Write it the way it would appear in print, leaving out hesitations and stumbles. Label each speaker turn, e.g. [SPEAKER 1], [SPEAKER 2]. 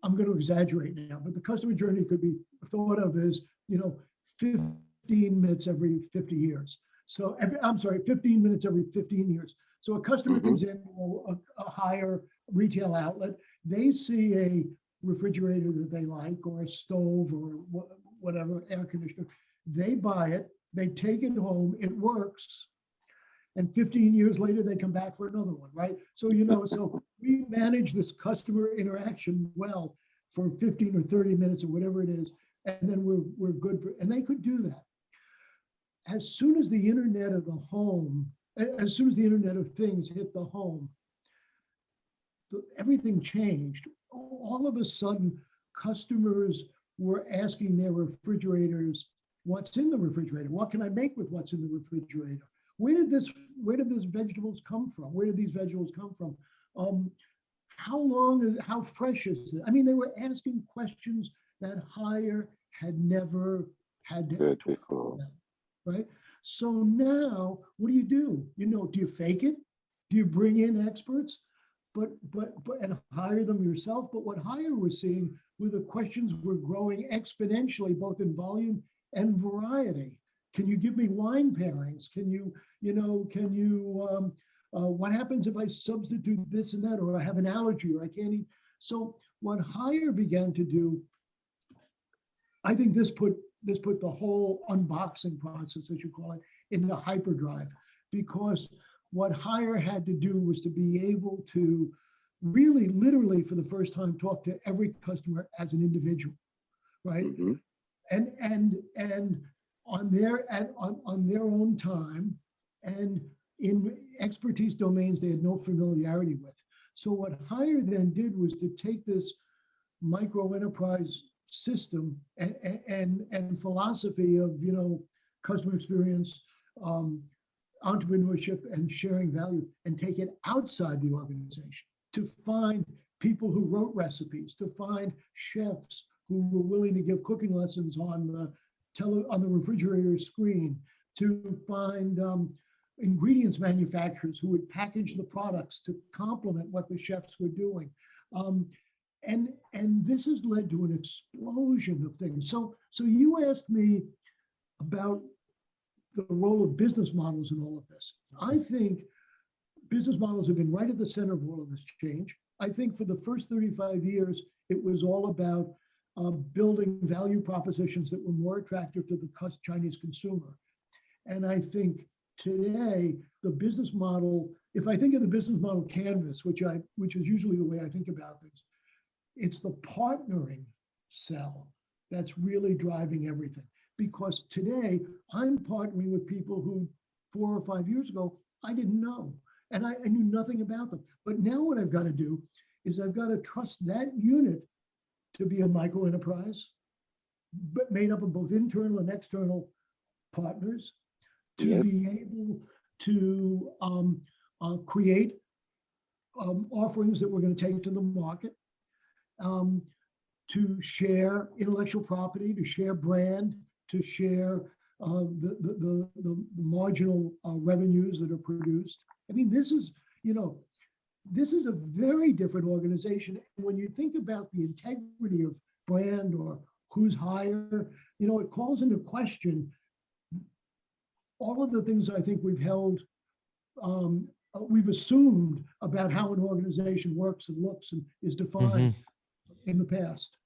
[SPEAKER 1] I'm going to exaggerate now, but the customer journey could be thought of as, 15 minutes every 50 years. So I'm sorry, 15 minutes every 15 years. So a customer comes in, a higher retail outlet, they see a refrigerator that they like, or a stove, or whatever, air conditioner. They buy it, they take it home, it works. And 15 years later, they come back for another one, right? So, so we manage this customer interaction well for 15 or 30 minutes or whatever it is. And then we're good for, and they could do that. As soon as the internet of the home, as soon as the Internet of Things hit the home, everything changed. All of a sudden, customers were asking their refrigerators, what's in the refrigerator? What can I make with what's in the refrigerator? Where did these vegetables come from? Where did these vegetables come from? How fresh is it? I mean, they were asking questions that Hire had never had to talk
[SPEAKER 2] before.
[SPEAKER 1] about, right? So now, what do? Do you fake it? Do you bring in experts, but and hire them yourself? But what Hire was seeing were the questions were growing exponentially, both in volume and variety. Can you give me wine pairings? Can you, what happens if I substitute this and that, or I have an allergy, or I can't eat? So what Hire began to do, I think this put the whole unboxing process, as you call it, into hyperdrive, because what Hire had to do was to be able to really, literally, for the first time, talk to every customer as an individual, right? And on their own time, and in expertise domains they had no familiarity with. So what Hire then did was to take this micro enterprise system and philosophy of customer experience, entrepreneurship, and sharing value, and take it outside the organization to find people who wrote recipes, to find chefs who were willing to give cooking lessons on the refrigerator screen, to find ingredients manufacturers who would package the products to complement what the chefs were doing. And this has led to an explosion of things. So you asked me about the role of business models in all of this. I think business models have been right at the center of all of this change. I think for the first 35 years, it was all about building value propositions that were more attractive to the Chinese consumer. And I think today, the business model, if I think of the business model canvas, which is usually the way I think about things, it's the partnering sell that's really driving everything. Because today, I'm partnering with people who 4 or 5 years ago, I didn't know. And I knew nothing about them. But now what I've got to do is I've got to trust that unit to be a micro enterprise, but made up of both internal and external partners, to be able to create offerings that we're going to take to the market, to share intellectual property, to share brand, to share the marginal revenues that are produced. I mean, this is a very different organization. And when you think about the integrity of brand or who's Hire, it calls into question all of the things I think we've assumed about how an organization works and looks and is defined in the past.